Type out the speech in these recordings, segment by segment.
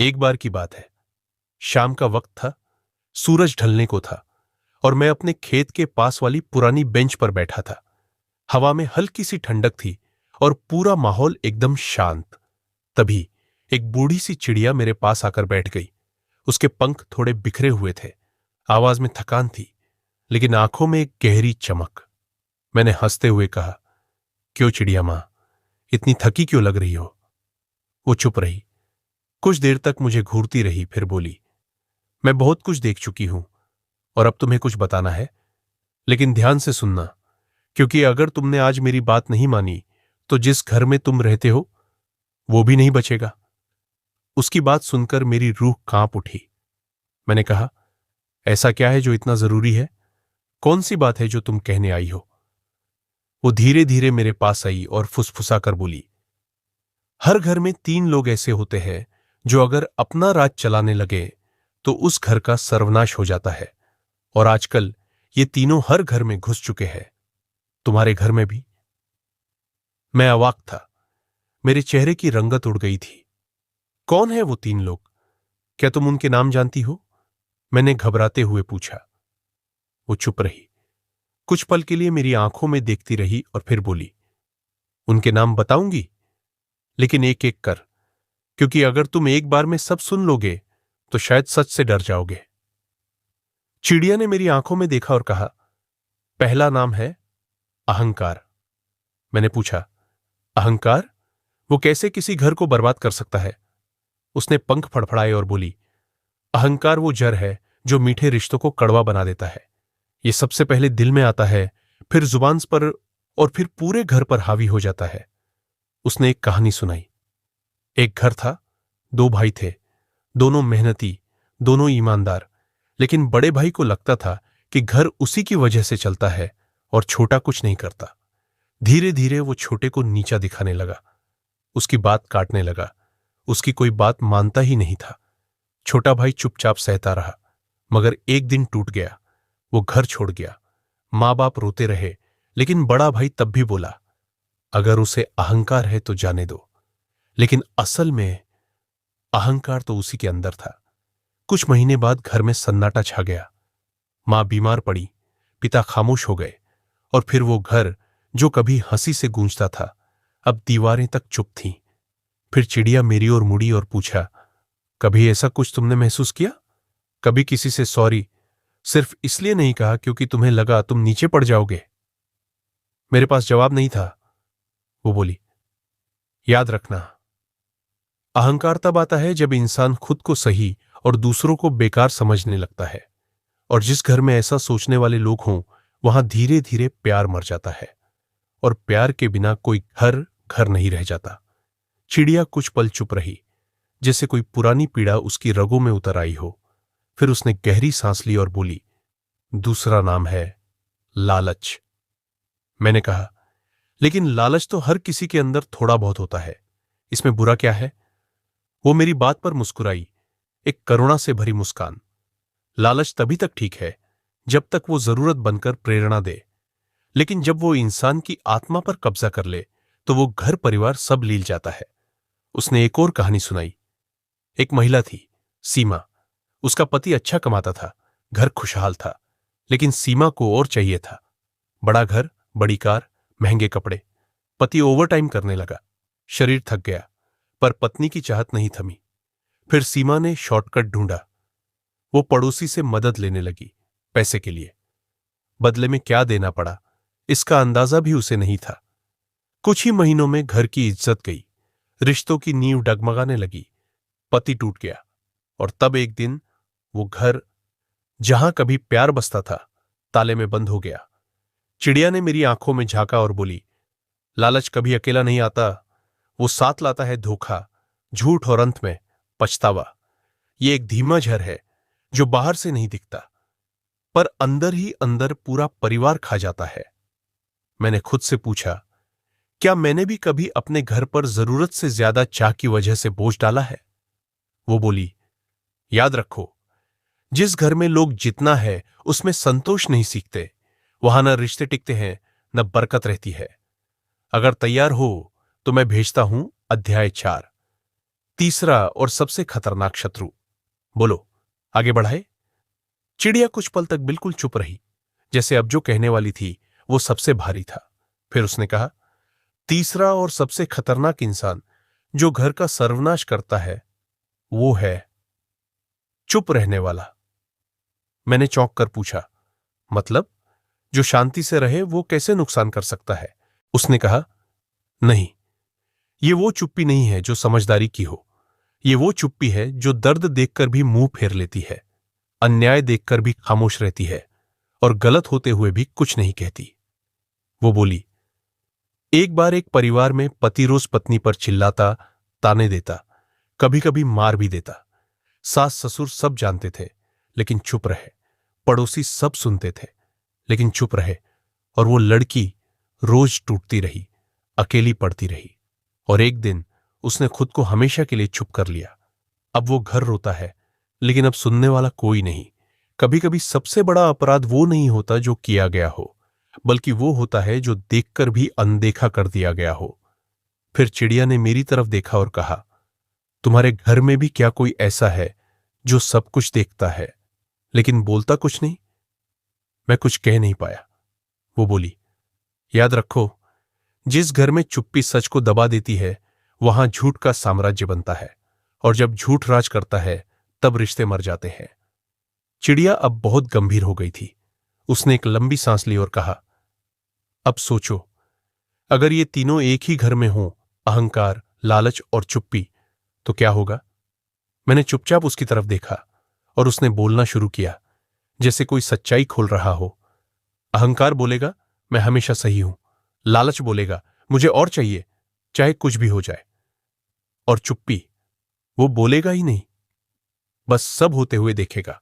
एक बार की बात है। शाम का वक्त था, सूरज ढलने को था और मैं अपने खेत के पास वाली पुरानी बेंच पर बैठा था। हवा में हल्की सी ठंडक थी और पूरा माहौल एकदम शांत। तभी एक बूढ़ी सी चिड़िया मेरे पास आकर बैठ गई। उसके पंख थोड़े बिखरे हुए थे, आवाज में थकान थी, लेकिन आंखों में एक गहरी चमक। मैंने हंसते हुए कहा, क्यों चिड़िया मां, इतनी थकी क्यों लग रही हो? वो चुप रही, कुछ देर तक मुझे घूरती रही, फिर बोली, मैं बहुत कुछ देख चुकी हूं और अब तुम्हें कुछ बताना है, लेकिन ध्यान से सुनना, क्योंकि अगर तुमने आज मेरी बात नहीं मानी तो जिस घर में तुम रहते हो वो भी नहीं बचेगा। उसकी बात सुनकर मेरी रूह कांप उठी। मैंने कहा, ऐसा क्या है जो इतना जरूरी है? कौन सी बात है जो तुम कहने आई हो? वो धीरे धीरे मेरे पास आई और फुसफुसा कर बोली, हर घर में 3 लोग ऐसे होते हैं जो अगर अपना राज चलाने लगे तो उस घर का सर्वनाश हो जाता है, और आजकल ये तीनों हर घर में घुस चुके हैं। तुम्हारे घर में भी। मैं अवाक था, मेरे चेहरे की रंगत उड़ गई थी। कौन है वो 3 लोग? क्या तुम उनके नाम जानती हो? मैंने घबराते हुए पूछा। वो चुप रही, कुछ पल के लिए मेरी आंखों में देखती रही और फिर बोली, उनके नाम बताऊंगी, लेकिन एक एक कर, क्योंकि अगर तुम एक बार में सब सुन लोगे तो शायद सच से डर जाओगे। चिड़िया ने मेरी आंखों में देखा और कहा, पहला नाम है अहंकार। मैंने पूछा, अहंकार? वो कैसे किसी घर को बर्बाद कर सकता है? उसने पंख फड़फड़ाए और बोली, अहंकार वो जहर है जो मीठे रिश्तों को कड़वा बना देता है। ये सबसे पहले दिल में आता है, फिर जुबान पर और फिर पूरे घर पर हावी हो जाता है। उसने एक कहानी सुनाई। एक घर था, 2 भाई थे, दोनों मेहनती, दोनों ईमानदार, लेकिन बड़े भाई को लगता था कि घर उसी की वजह से चलता है और छोटा कुछ नहीं करता। धीरे धीरे वो छोटे को नीचा दिखाने लगा, उसकी बात काटने लगा, उसकी कोई बात मानता ही नहीं था। छोटा भाई चुपचाप सहता रहा, मगर एक दिन टूट गया। वो घर छोड़ गया। माँ बाप रोते रहे, लेकिन बड़ा भाई तब भी बोला, अगर उसे अहंकार है तो जाने दो। लेकिन असल में अहंकार तो उसी के अंदर था। कुछ महीने बाद घर में सन्नाटा छा गया। मां बीमार पड़ी, पिता खामोश हो गए, और फिर वो घर जो कभी हंसी से गूंजता था, अब दीवारें तक चुप थीं। फिर चिड़िया मेरी ओर मुड़ी और पूछा, कभी ऐसा कुछ तुमने महसूस किया? कभी किसी से सॉरी सिर्फ इसलिए नहीं कहा क्योंकि तुम्हें लगा तुम नीचे पड़ जाओगे? मेरे पास जवाब नहीं था। वो बोली, याद रखना, अहंकार तब आता है जब इंसान खुद को सही और दूसरों को बेकार समझने लगता है, और जिस घर में ऐसा सोचने वाले लोग हों वहां धीरे धीरे प्यार मर जाता है, और प्यार के बिना कोई घर घर नहीं रह जाता। चिड़िया कुछ पल चुप रही, जैसे कोई पुरानी पीड़ा उसकी रगों में उतर आई हो। फिर उसने गहरी सांस ली और बोली, दूसरा नाम है लालच। मैंने कहा, लेकिन लालच तो हर किसी के अंदर थोड़ा बहुत होता है, इसमें बुरा क्या है? वो मेरी बात पर मुस्कुराई, एक करुणा से भरी मुस्कान। लालच तभी तक ठीक है जब तक वो जरूरत बनकर प्रेरणा दे, लेकिन जब वो इंसान की आत्मा पर कब्जा कर ले तो वो घर परिवार सब लील जाता है। उसने एक और कहानी सुनाई। एक महिला थी, सीमा। उसका पति अच्छा कमाता था, घर खुशहाल था, लेकिन सीमा को और चाहिए था। बड़ा घर, बड़ी कार, महंगे कपड़े। पति ओवरटाइम करने लगा, शरीर थक गया, पर पत्नी की चाहत नहीं थमी। फिर सीमा ने शॉर्टकट ढूंढा। वो पड़ोसी से मदद लेने लगी, पैसे के लिए। बदले में क्या देना पड़ा इसका अंदाजा भी उसे नहीं था। कुछ ही महीनों में घर की इज्जत गई, रिश्तों की नींव डगमगाने लगी, पति टूट गया, और तब एक दिन वो घर जहां कभी प्यार बसता था ताले में बंद हो गया। चिड़िया ने मेरी आंखों में झांका और बोली, लालच कभी अकेला नहीं आता, वो साथ लाता है धोखा, झूठ और अंत में पछतावा। ये एक धीमा जहर है जो बाहर से नहीं दिखता, पर अंदर ही अंदर पूरा परिवार खा जाता है। मैंने खुद से पूछा, क्या मैंने भी कभी अपने घर पर जरूरत से ज्यादा चाह की वजह से बोझ डाला है? वो बोली, याद रखो, जिस घर में लोग जितना है उसमें संतोष नहीं सीखते, वहां न रिश्ते टिकते हैं न बरकत रहती है। अगर तैयार हो तो मैं भेजता हूं अध्याय 4। तीसरा और सबसे खतरनाक शत्रु। बोलो, आगे बढ़ाए। चिड़िया कुछ पल तक बिल्कुल चुप रही, जैसे अब जो कहने वाली थी वो सबसे भारी था। फिर उसने कहा, तीसरा और सबसे खतरनाक इंसान जो घर का सर्वनाश करता है वो है चुप रहने वाला। मैंने चौंक कर पूछा, मतलब जो शांति से रहे वो कैसे नुकसान कर सकता है? उसने कहा, नहीं, ये वो चुप्पी नहीं है जो समझदारी की हो। ये वो चुप्पी है जो दर्द देखकर भी मुंह फेर लेती है, अन्याय देखकर भी खामोश रहती है और गलत होते हुए भी कुछ नहीं कहती। वो बोली, एक बार एक परिवार में पति रोज पत्नी पर चिल्लाता, ताने देता, कभी कभी मार भी देता। सास ससुर सब जानते थे लेकिन चुप रहे। पड़ोसी सब सुनते थे लेकिन चुप रहे। और वो लड़की रोज टूटती रही, अकेली पड़ती रही। और एक दिन उसने खुद को हमेशा के लिए चुप कर लिया। अब वो घर रोता है लेकिन अब सुनने वाला कोई नहीं। कभी कभी सबसे बड़ा अपराध वो नहीं होता जो किया गया हो, बल्कि वो होता है जो देखकर भी अनदेखा कर दिया गया हो। फिर चिड़िया ने मेरी तरफ देखा और कहा, तुम्हारे घर में भी क्या कोई ऐसा है जो सब कुछ देखता है लेकिन बोलता कुछ नहीं? मैं कुछ कह नहीं पाया। वो बोली, याद रखो, जिस घर में चुप्पी सच को दबा देती है वहां झूठ का साम्राज्य बनता है, और जब झूठ राज करता है तब रिश्ते मर जाते हैं। चिड़िया अब बहुत गंभीर हो गई थी। उसने एक लंबी सांस ली और कहा, अब सोचो, अगर ये तीनों एक ही घर में हों, अहंकार, लालच और चुप्पी, तो क्या होगा? मैंने चुपचाप उसकी तरफ देखा और उसने बोलना शुरू किया, जैसे कोई सच्चाई खोल रहा हो। अहंकार बोलेगा, मैं हमेशा सही हूं। लालच बोलेगा, मुझे और चाहिए, चाहे कुछ भी हो जाए। और चुप्पी, वो बोलेगा ही नहीं, बस सब होते हुए देखेगा।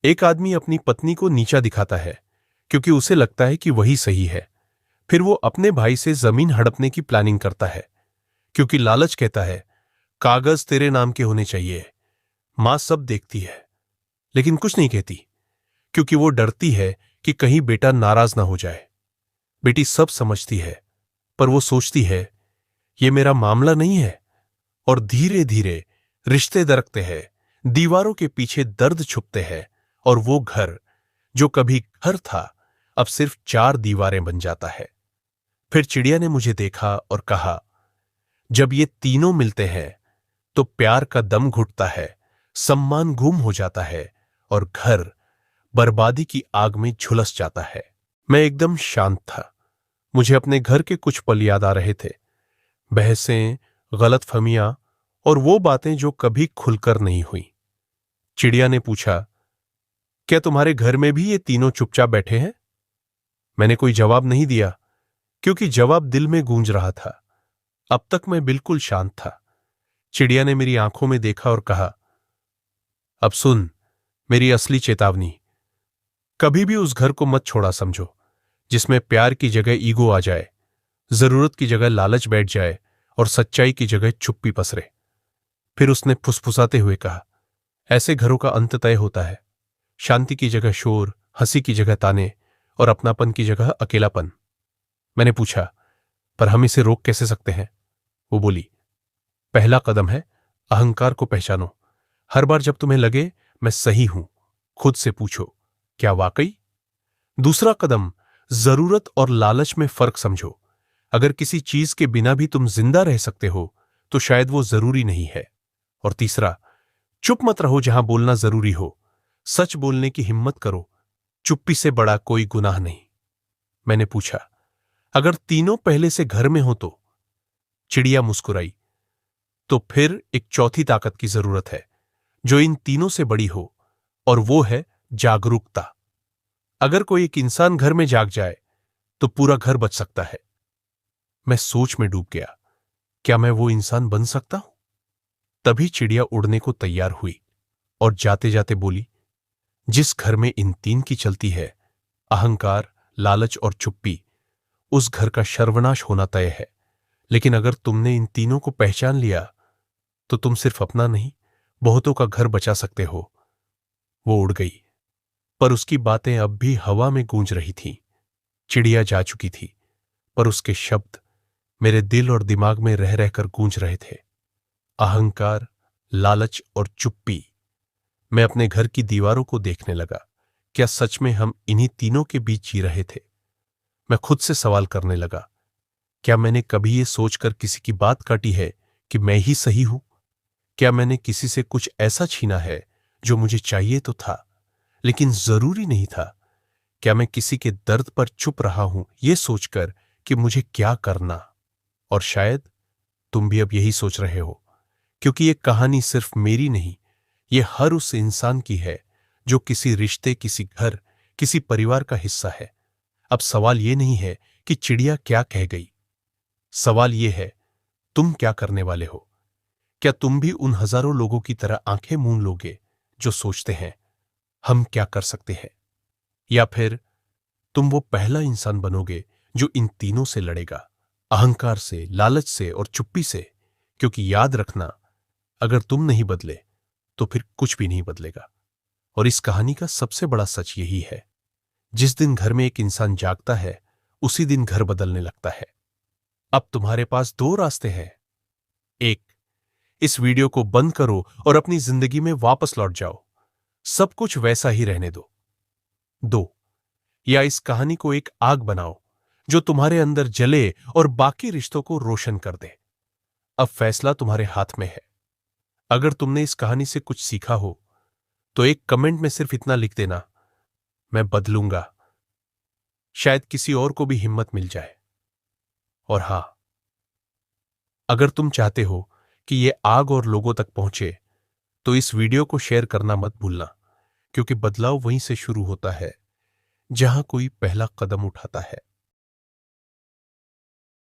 एक आदमी अपनी पत्नी को नीचा दिखाता है क्योंकि उसे लगता है कि वही सही है। फिर वो अपने भाई से जमीन हड़पने की प्लानिंग करता है क्योंकि लालच कहता है, कागज तेरे नाम के होने चाहिए। मां सब देखती है लेकिन कुछ नहीं कहती क्योंकि वो डरती है कि कहीं बेटा नाराज ना हो जाए। बेटी सब समझती है पर वो सोचती है, ये मेरा मामला नहीं है। और धीरे धीरे रिश्ते दरकते हैं, दीवारों के पीछे दर्द छुपते हैं, और वो घर जो कभी घर था अब सिर्फ 4 दीवारें बन जाता है। फिर चिड़िया ने मुझे देखा और कहा, जब ये तीनों मिलते हैं तो प्यार का दम घुटता है, सम्मान गुम हो जाता है और घर बर्बादी की आग में झुलस जाता है। मैं एकदम शांत था। मुझे अपने घर के कुछ पल याद आ रहे थे, बहसें, गलतफहमियां और वो बातें जो कभी खुलकर नहीं हुई। चिड़िया ने पूछा, क्या तुम्हारे घर में भी ये तीनों चुपचाप बैठे हैं? मैंने कोई जवाब नहीं दिया क्योंकि जवाब दिल में गूंज रहा था। अब तक मैं बिल्कुल शांत था। चिड़िया ने मेरी आंखों में देखा और कहा, अब सुन मेरी असली चेतावनी, कभी भी उस घर को मत छोड़ा समझो जिसमें प्यार की जगह ईगो आ जाए, जरूरत की जगह लालच बैठ जाए और सच्चाई की जगह चुप्पी पसरे। फिर उसने फुसफुसाते हुए कहा, ऐसे घरों का अंत तय होता है। शांति की जगह शोर, हंसी की जगह ताने और अपनापन की जगह अकेलापन। मैंने पूछा, पर हम इसे रोक कैसे सकते हैं? वो बोली, पहला कदम है अहंकार को पहचानो। हर बार जब तुम्हें लगे मैं सही हूं, खुद से पूछो, क्या वाकई? दूसरा कदम, जरूरत और लालच में फर्क समझो। अगर किसी चीज के बिना भी तुम जिंदा रह सकते हो तो शायद वो जरूरी नहीं है। और तीसरा, चुप मत रहो जहां बोलना जरूरी हो। सच बोलने की हिम्मत करो, चुप्पी से बड़ा कोई गुनाह नहीं। मैंने पूछा, अगर तीनों पहले से घर में हो तो? चिड़िया मुस्कुराई, तो फिर एक चौथी ताकत की जरूरत है जो इन तीनों से बड़ी हो, और वो है जागरूकता। अगर कोई एक इंसान घर में जाग जाए तो पूरा घर बच सकता है। मैं सोच में डूब गया, क्या मैं वो इंसान बन सकता हूं? तभी चिड़िया उड़ने को तैयार हुई और जाते जाते बोली, जिस घर में इन तीन की चलती है, अहंकार, लालच और चुप्पी, उस घर का सर्वनाश होना तय है। लेकिन अगर तुमने इन तीनों को पहचान लिया तो तुम सिर्फ अपना नहीं, बहुतों का घर बचा सकते हो। वो उड़ गई, पर उसकी बातें अब भी हवा में गूंज रही थीं। चिड़िया जा चुकी थी, पर उसके शब्द मेरे दिल और दिमाग में रह रहकर गूंज रहे थे। अहंकार, लालच और चुप्पी। मैं अपने घर की दीवारों को देखने लगा। क्या सच में हम इन्हीं तीनों के बीच जी रहे थे? मैं खुद से सवाल करने लगा, क्या मैंने कभी ये सोचकर किसी की बात काटी है कि मैं ही सही हूं? क्या मैंने किसी से कुछ ऐसा छीना है जो मुझे चाहिए तो था लेकिन जरूरी नहीं था? क्या मैं किसी के दर्द पर चुप रहा हूं ये सोचकर कि मुझे क्या करना? और शायद तुम भी अब यही सोच रहे हो, क्योंकि ये कहानी सिर्फ मेरी नहीं, ये हर उस इंसान की है जो किसी रिश्ते, किसी घर, किसी परिवार का हिस्सा है। अब सवाल ये नहीं है कि चिड़िया क्या कह गई, सवाल ये है, तुम क्या करने वाले हो? क्या तुम भी उन हजारों लोगों की तरह आंखें मूंद लोगे जो सोचते हैं हम क्या कर सकते हैं? या फिर तुम वो पहला इंसान बनोगे जो इन तीनों से लड़ेगा, अहंकार से, लालच से और चुप्पी से? क्योंकि याद रखना, अगर तुम नहीं बदले तो फिर कुछ भी नहीं बदलेगा। और इस कहानी का सबसे बड़ा सच यही है, जिस दिन घर में एक इंसान जागता है उसी दिन घर बदलने लगता है। अब तुम्हारे पास दो रास्ते हैं। एक, इस वीडियो को बंद करो और अपनी जिंदगी में वापस लौट जाओ, सब कुछ वैसा ही रहने दो। दो, या इस कहानी को एक आग बनाओ जो तुम्हारे अंदर जले और बाकी रिश्तों को रोशन कर दे। अब फैसला तुम्हारे हाथ में है। अगर तुमने इस कहानी से कुछ सीखा हो तो एक कमेंट में सिर्फ इतना लिख देना, मैं बदलूंगा। शायद किसी और को भी हिम्मत मिल जाए। और हां, अगर तुम चाहते हो कि ये आग और लोगों तक पहुंचे तो इस वीडियो को शेयर करना मत भूलना, क्योंकि बदलाव वहीं से शुरू होता है जहां कोई पहला कदम उठाता है।